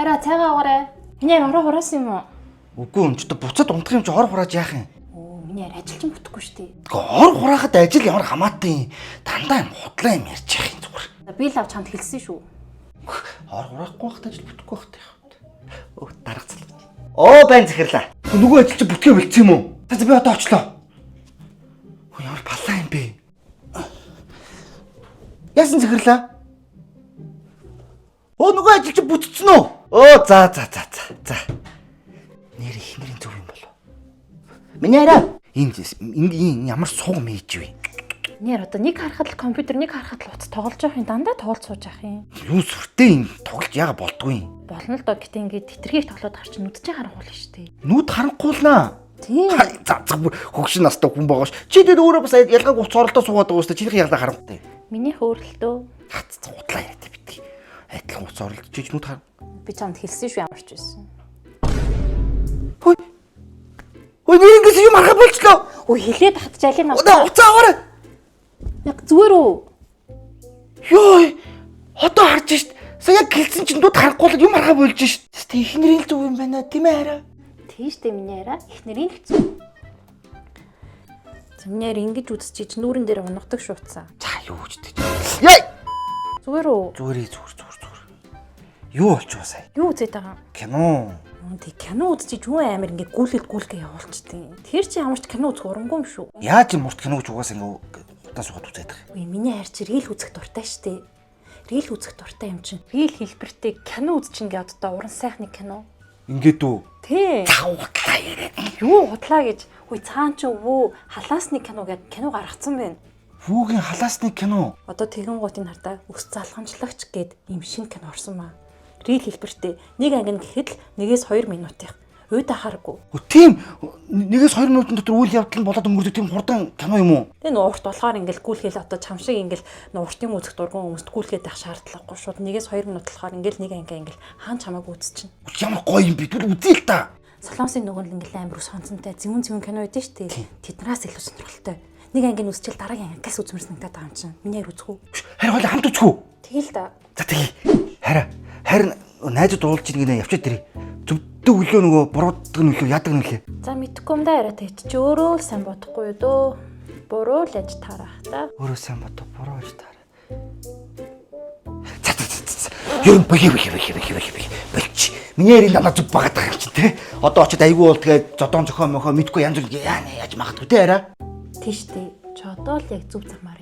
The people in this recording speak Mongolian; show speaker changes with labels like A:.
A: Арай цайгаа угаарай. Миний ороо хураасан юм уу?
B: Үгүй юм ч одоо буцаад унтах юм чи ор хурааж яах юм?
A: Оо, миний ажилчин бүтэхгүй шүү дээ.
B: Ор хураахад ажил ямар хамаатай юм. Дандаа юм худлаа юм ярьж яах юм зүгээр.
A: Би л авч чамд хэлсэн шүү.
B: Ор хураахгүй байхад ажил бүтэхгүй байхад яах вэ? Өө дарагцал. Оо байн захирлаа. Нөгөө ажил чи бүтгээ бэлдсэн юм уу? За би одоо очлоо. Хөө ямар балаа юм бэ? Яасан захирлаа? Оо нөгөө ажил чи бүтцэн үү? Оо за. Нэр ихнэрийн зөв юм болов. Миний арай. Энэ ямар сууг мэж вэ?
A: Нэр одоо нэг харахад л компьютер, нэг харахад л утас тоглож явах юм, дандаа тоглож сууж явах юм.
B: Юу сүртэй юм тоглож яага болдгүй юм.
A: Болно л доо гэтээ ингээд тэтэрхийг тоглоод харч нүдчээ харанхуул шүү дээ.
B: Нүд харанхуулнаа.
A: Тийм.
B: За хөгшин настай хүн байгаа ш. Чи тэгээд өөрөө бас ялгааг уц оролдоо суугаад байгаа ш. Чиний ялгаа харанхуйтай.
A: Миний хөөрөлтөө.
B: Хац худлаа яриад битгий. Адилхан уц оролдож чиж нүд хар.
A: Би чамд хэлсэн шүү ямар ч байсан.
B: Хөөе. Хөөе нэр ингээс юм арга болчлоо.
A: Өө хилээд хатж алин
B: Удаа уцаа аваарай.
A: Яг зүгээр үү?
B: Йой. Одоо харж шít. Сая яг гэлсэн чинь нүд харанхуулаад юм арга болж шít. Тэ ихнэрийн л зөв юм байна тийм ээ хараа.
A: Тийштэй миний арай ихнэрийн хэцүү. Зэмнээр ингэж үдсчиж нүүрэн дээр унгадаг шууцсан.
B: За юу ч гэж. Яй.
A: Зүгээр үү?
B: Зүгээр. Юу болчихвоо сая?
A: Юу үзээд байгаа?
B: Кино.
A: Тэг кино үзчихэж юу амар ингээ гүйлгээ явуулчихдээ. Тэр чи ямар ч кино үзэх урамгүй юм шүү.
B: Яаж юм урт кино гэж угаасаа ингээ удаа суугаад үзээд байгаа.
A: Үгүй миний хайр чи рил үзэх дуртай штэ. Рил үзэх дуртай юм чинь. Рил хэлбэртэй кино үзчих ингээ одоо уран сайхны кино.
B: Ингээд үү?
A: Тий.
B: Цаудлаа яриад.
A: Юу худлаа гэж. Хөөе цаан чи өвөө халаасны кино гэдэг кино гаргацсан байна.
B: Хүүгийн халаасны кино.
A: Одоо тэгэн гутын хартаа өс залхамжлагч гээд юм шинэ кино орсон маа. Рил хэлбэртэй нэг анги гэхэд л 1-2 минутын. Уйда харахгүй.
B: Тийм 1-2 минутын дотор үйл явдал нь болоод өнгөрдөг тийм хурдан кино юм уу?
A: Тэгээ нуурт болохоор ингээл гүйлгээл одоо чам шиг ингээл нууртын үзэх дургуун хүмүүст гүйлгээд байх шаардлагагүй шууд 1-2 минут болохоор ингээл нэг анги ингээл хаан чамааг үзчихнэ.
B: Ямар гоё юм бэ? Түл үзье л та.
A: Солонгосын нөгөө л ингээл амар сонцонтой зэвүүн кино байдэн шүү дээ. Тэднээс илүү сонирхолтой. Нэг анги нь үзчихэл дараагийн ангиас үзмэрс нэгтэй байгаа юм чинь. Миний үзэх үү?
B: Харин хойлоо хамт үзэх үү?
A: Тэгэл да.
B: За тэгье. Харин найзууд уулж иргэнэ явчаад тэрий. Зөвдөг өглөө нөгөө буруудаг нь өглөө яадаг нь үлээ.
A: За мэдхгүй юм да яриа тач чи өөрөө л сайн бодохгүй юу дөө. Буруу л яж таарах та.
B: Өөрөө сайн бодоо буруу гэж таараа. Юу бэхи. Болч. Миний ярин надад зүг багаад байгаа юм чинь те. Одоо очиод айгүй бол тэгээд зодон зохио мохоо мэдгүй янз бүр яаж магадгүй те арай.
A: Тийштэй. Чи одоо л яг зүв замаар